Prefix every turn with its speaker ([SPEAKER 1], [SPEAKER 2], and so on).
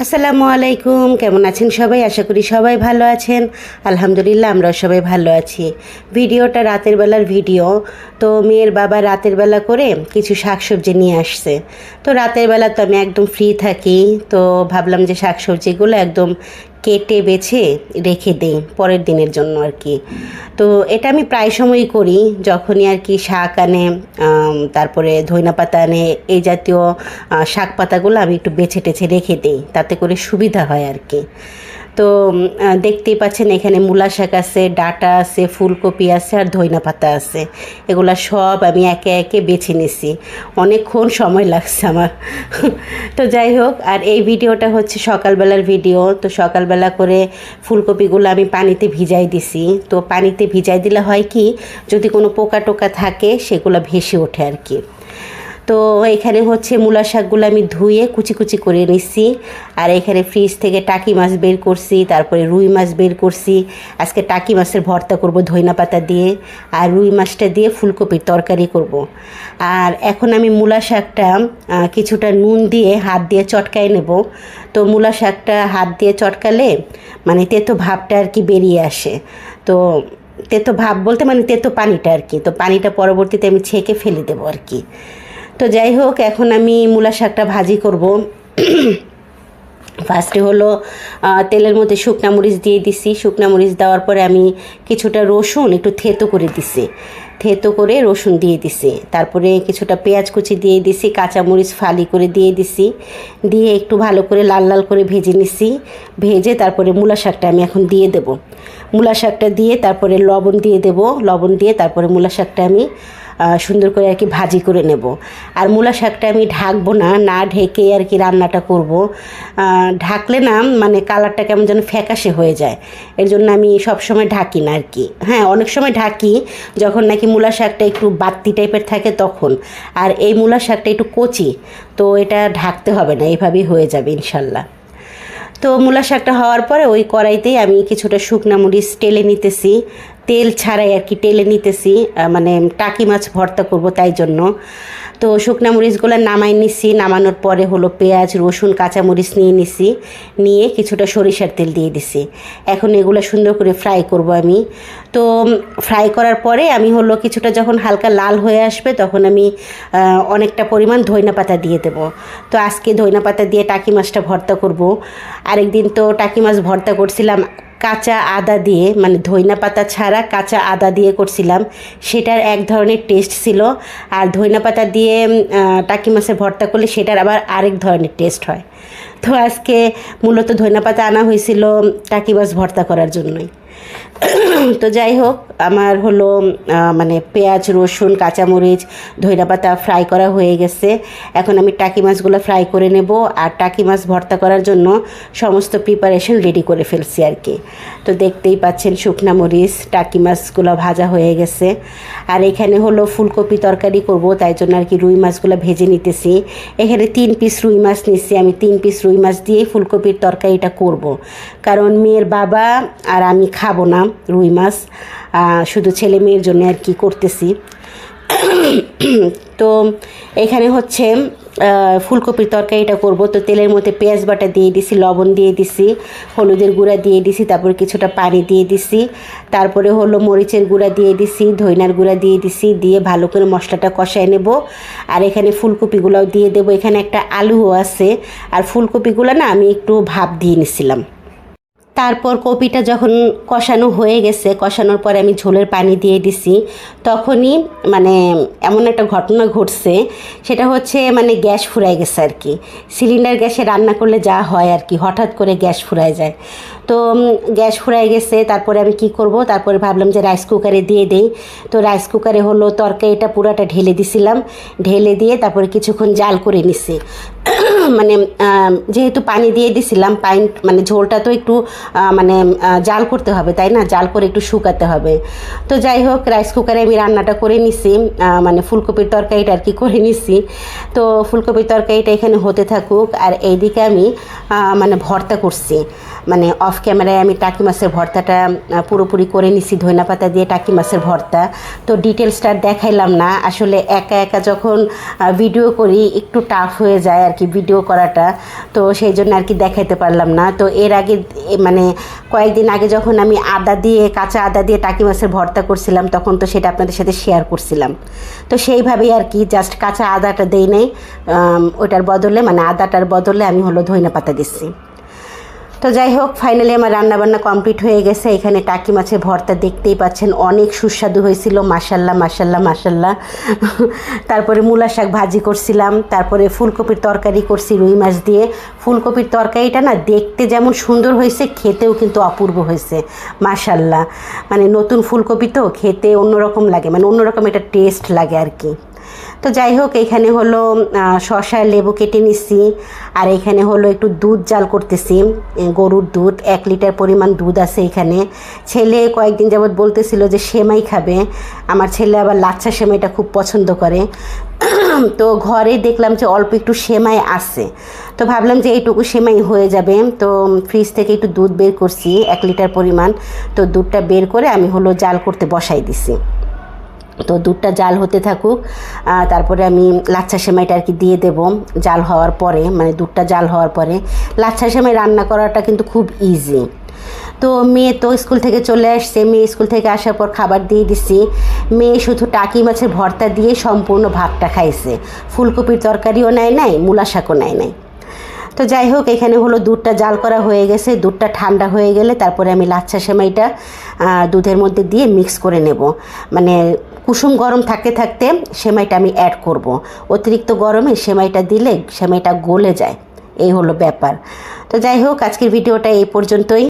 [SPEAKER 1] আসসালামু আলাইকুম, কেমন আছেন সবাই? আশা করি সবাই ভালো আছেন। আলহামদুলিল্লাহ আমরাও সবাই ভালো আছি। ভিডিওটা রাতের বেলার ভিডিও। তো মেয়ের বাবা রাতের বেলা করে কিছু শাকসবজি নিয়ে আসছে। তো রাতের বেলা তো আমি একদম ফ্রি থাকি, তো ভাবলাম যে শাকসবজিগুলো একদম কেটে বেছে রেখে দেই পরের দিনের জন্য আর কি। তো এটা আমি প্রায় সময়ই করি, যখনই আর কি শাক আনে, তারপরে ধইনা পাতা আনে, এই জাতীয় শাক পাতাগুলো আমি একটু বেছে টেছে রেখে দিই, তাতে করে সুবিধা হয় আর কি। তো দেখতেই পাচ্ছেন এখানে মূলা শাক আছে, ডাঁটা আছে, ফুলকপি আছে আর ধইনা পাতা আছে। এগুলা সব আমি একে একে বেছে নিছি, অনেকক্ষণ সময় লাগছে আমার। তো যাই হোক, আর এই ভিডিওটা হচ্ছে সকালবেলার ভিডিও। তো সকালবেলা করে ফুলকপিগুলো আমি পানিতে ভিজাই দিছি। তো পানিতে ভিজাই দিলে হয় কি, যদি কোনো পোকা টোকা থাকে সেগুলো ভেসে ওঠে আর কি। তো এখানে হচ্ছে মূলা শাকগুলো আমি ধুয়ে কুচি কুচি করে নিচ্ছি। আর এখানে ফ্রিজ থেকে টাকি মাছ বের করছি, তারপরে রুই মাছ বের করছি। আজকে টাকি মাছের ভর্তা করব ধইনা পাতা দিয়ে, আর রুই মাছটা দিয়ে ফুলকপির তরকারি করব। আর এখন আমি মূলা শাকটা কিছুটা নুন দিয়ে হাত দিয়ে চটকায় নেব। তো মূলা শাকটা হাত দিয়ে চটকালে মানে তেতো ভাবটা আর কি বেরিয়ে আসে। তো তেতো ভাব বলতে মানে তেতো পানিটা আর কি, তো পানিটা পরবর্তীতে আমি ছেঁকে ফেলে দেবো আর কি। তো যাই হোক, এখন আমি মূলা শাকটা ভাজি করব। ফার্স্টে হলো তেলের মধ্যে শুকনা মরিচ দিয়ে দিছি। শুকনা মরিচ দেওয়ার পরে আমি কিছুটা রসুন একটু থেতো করে দিছি, থেতো করে রসুন দিয়ে দিছি। তারপরে কিছুটা পেঁয়াজ কুচি দিয়ে দিছি, কাঁচামরিচ ফালি করে দিয়ে দিছি, দিয়ে একটু ভালো করে লাল লাল করে ভেজে নিছি। ভেজে তারপরে মূলা শাকটা আমি এখন দিয়ে দেব। মূলা শাকটা দিয়ে তারপরে লবণ দিয়ে দেব। লবণ দিয়ে তারপরে মূলা শাকটা আমি সুন্দর করে আর কি ভাজি করে নেব। আর মূলা শাকটা আমি ঢাকবো না, না ঢেকে আর কি রান্নাটা করব। ঢাকলে না মানে কালারটা কেমন যেন ফ্যাকাশে হয়ে যায়, এর জন্য আমি সবসময় ঢাকি না আর কি। হ্যাঁ, অনেক সময় ঢাকি যখন নাকি মূলা শাকটা একটু বাত্তি টাইপের থাকে তখন। আর এই মূলা শাকটা একটু কচি, তো এটা ঢাকতে হবে না, এভাবেই হয়ে যাবে ইনশাল্লাহ। তো মূলা শাকটা হওয়ার পরে ওই কড়াইতেই আমি কিছুটা শুকনা মরিচ টেলে নিতেছি, তেল ছাড়াই আর কি টেলে নিতেছি, মানে টাকি মাছ ভর্তা করব তাই জন্য। তো শুকনা মরিচগুলো নামাই নিছি। নামানোর পরে হলো পেঁয়াজ রসুন কাঁচামরিচ নিয়ে নিছি, নিয়ে কিছুটা সরিষার তেল দিয়ে দিছি। এখন এগুলো সুন্দর করে ফ্রাই করব আমি। তো ফ্রাই করার পরে আমি হলো কিছুটা যখন হালকা লাল হয়ে আসবে তখন আমি অনেকটা পরিমাণ ধইনা পাতা দিয়ে দেব। তো আজকে ধইনা পাতা দিয়ে টাকি মাছটা ভর্তা করব। আরেকদিন তো টাকি মাছ ভর্তা করছিলাম কাঁচা আদা দিয়ে, মানে ধইনা পাতা ছাড়া কাঁচা আদা দিয়ে করছিলাম, সেটার এক ধরনের টেস্ট ছিল। আর ধইনা পাতা দিয়ে টাকি মাছের ভর্তা করলে সেটার আবার আরেক ধরনের টেস্ট হয়। তো আজকে মূলত ধইনা পাতা আনা হয়েছিল টাকি মাছ ভর্তা করার জন্যই। তো যাই হোক, আমার হলো মানে পেঁয়াজ রসুন কাঁচামরিচ ধইনা পাতা ফ্রাই করা হয়ে গেছে। এখন আমি টাকি মাছগুলো ফ্রাই করে নেব। আর টাকি মাছ ভর্তা করার জন্য সমস্ত প্রিপারেশন রেডি করে ফেলছি আর কি। তো দেখতেই পাচ্ছেন শুকনা মরিচ টাকি মাছগুলো ভাজা হয়ে গেছে। আর এখানে হলো ফুলকপি তরকারি করব, তাই জন্য আর কি রুই মাছগুলো ভেজে নিতেছি। এখানে 3 পিস রুই মাছ নিচ্ছি আমি, 3 পিস রুই মাছ দিয়েই ফুলকপির তরকারিটা করব। কারণ মেয়ের বাবা আর আমি খাবো না রুই মাছ, শুধু ছেলে মেয়ের জন্য আর কি করতেছি। তো এখানে হচ্ছে ফুলকপির তরকারিটা করব। তো তেলের মধ্যে পেঁয়াজ বাটা দিয়ে দিছি, লবণ দিয়ে দিছি, হলুদের গুঁড়া দিয়ে দিছি, তারপর কিছুটা পানি দিয়ে দিছি, তারপরে হলো মরিচের গুঁড়া দিয়ে দিছি, ধইনার গুঁড়া দিয়ে দিছি, দিয়ে ভালো করে মশলাটা কষায় নেব। আর এখানে ফুলকপিগুলোও দিয়ে দেবো। এখানে একটা আলুও আছে। আর ফুলকপিগুলো না আমি একটু ভাপ দিয়ে নিছিলাম। তারপর কপিটা যখন কষানো হয়ে গেছে, কষানোর পরে আমি ঝোলের পানি দিয়ে দিছি। তখনই মানে এমন একটা ঘটনা ঘটছে, সেটা হচ্ছে মানে গ্যাস ফুরাই গেছে আর কি। সিলিন্ডার গ্যাসে রান্না করলে যা হয় আর কি, হঠাৎ করে গ্যাস ফুরায় যায়। তো গ্যাস ফুরাই গেছে, তারপরে আমি কি করব, তারপরে ভাবলাম যে রাইস কুকারে দিয়ে দেই। তো রাইস কুকারে হলো তরকারিটা পুরাটা ঢেলে দিছিলাম, ঢেলে দিয়ে তারপরে কিছুক্ষণ জাল করে নিছি। মানে যেহেতু পানি দিয়ে দিছিলাম, পানি মানে ঝোলটা তো একটু মানে জাল করতে হবে তাই না, জাল করে একটু শুকাতে হবে। তো যাই হোক, রাইস কুকারে আমি রান্নাটা করে নিছি, মানে ফুলকপির তরকারিটা আর কি করে নিছি। তো ফুলকপির তরকারিটা এখানে হতে থাকুক। আর এইদিকে আমি মানে ভর্তা করছি, মানে অফ ক্যামেরায় আমি টাকি মাছের ভর্তাটা পুরোপুরি করে নিছি, ধইনা পাতা দিয়ে টাকি মাছের ভর্তা। তো ডিটেলসটা দেখাইলাম না, আসলে একা একা যখন ভিডিও করি একটু টাফ হয়ে যায় আর কি ভিডিও ভিডিও করাটা, তো সেই জন্য আর কি দেখাইতে পারলাম না। তো এর আগে মানে কয়েকদিন আগে যখন আমি কাঁচা আদা দিয়ে টাকি মাছের ভর্তা করছিলাম, তখন তো সেটা আপনাদের সাথে শেয়ার করছিলাম। তো সেইভাবেই আর কি জাস্ট কাঁচা আদাটা দেই নাই, ওটার বদলে মানে আদাটার বদলে আমি হলো ধইনা পাতা দিচ্ছি। তো যাই হোক, ফাইনালি আমার রান্নাবান্না কমপ্লিট হয়ে গেছে। এখানে টাকি মাছের ভর্তা দেখতেই পাচ্ছেন, অনেক সুস্বাদু হয়েছিল, মাশাল্লাহ মাশাল্লাহ মাশাল্লাহ। তারপরে মূলা শাক ভাজি করছিলাম, তারপরে ফুলকপির তরকারি করছি রুই মাছ দিয়ে। ফুলকপির তরকারিটা না দেখতে যেমন সুন্দর হয়েছে, খেতেও কিন্তু অপূর্ব হয়েছে, মাশাল্লাহ। মানে নতুন ফুলকপি তো খেতে অন্যরকম লাগে, মানে অন্যরকম একটা টেস্ট লাগে আর কি। তো যাই হোক, এখানে হলো শসা লেবু কেটে নিচ্ছি, আর এখানে হলো একটু দুধ জাল করতেছি, গরুর দুধ, 1 লিটার পরিমাণ দুধ আছে এখানে। ছেলে কয়েকদিন যাবৎ বলতেছিল যে সেমাই খাবে, আমার ছেলে আবার লাচ্ছা সেমাইটা খুব পছন্দ করে। তো ঘরে দেখলাম যে অল্প একটু সেমাই আছে, তো ভাবলাম যে এইটুকু সেমাই হয়ে যাবে। তো ফ্রিজ থেকে একটু দুধ বের করছি 1 লিটার পরিমাণ, তো দুধটা বের করে আমি হলো জাল করতে বসাই দিছি। তো দুধটা জাল হতে থাকুক, তারপরে আমি লাচ্ছা সেমাইটা আর কি দিয়ে দেব জাল হওয়ার পরে, মানে দুধটা জাল হওয়ার পরে। লাচ্ছা সেমাই রান্না করাটা কিন্তু খুব ইজি। তো মেয়ে তো স্কুল থেকে চলে আসছে, মেয়ে স্কুল থেকে আসার পর খাবার দিয়ে দিছি। মেয়ে শুধু টাকি মাছের ভর্তা দিয়ে সম্পূর্ণ ভাতটা খাইছে, ফুলকপির তরকারিও নেয় নাই, মূলা শাকও নেয় নাই। তো যাই হোক, এখানে হলো দুধটা জাল করা হয়ে গেছে, দুধটা ঠান্ডা হয়ে গেলে তারপরে আমি লাচ্ছা সেমাইটা দুধের মধ্যে দিয়ে মিক্স করে নেব। মানে কুসুম গরম থাকতে থাকতে সেমাইটা আমি অ্যাড করব, অতিরিক্ত গরমে সেমাইটা দিলে সেমাইটা গলে যায়, এই হলো ব্যাপার। তো যাই হোক, আজকের ভিডিওটা এই পর্যন্তই।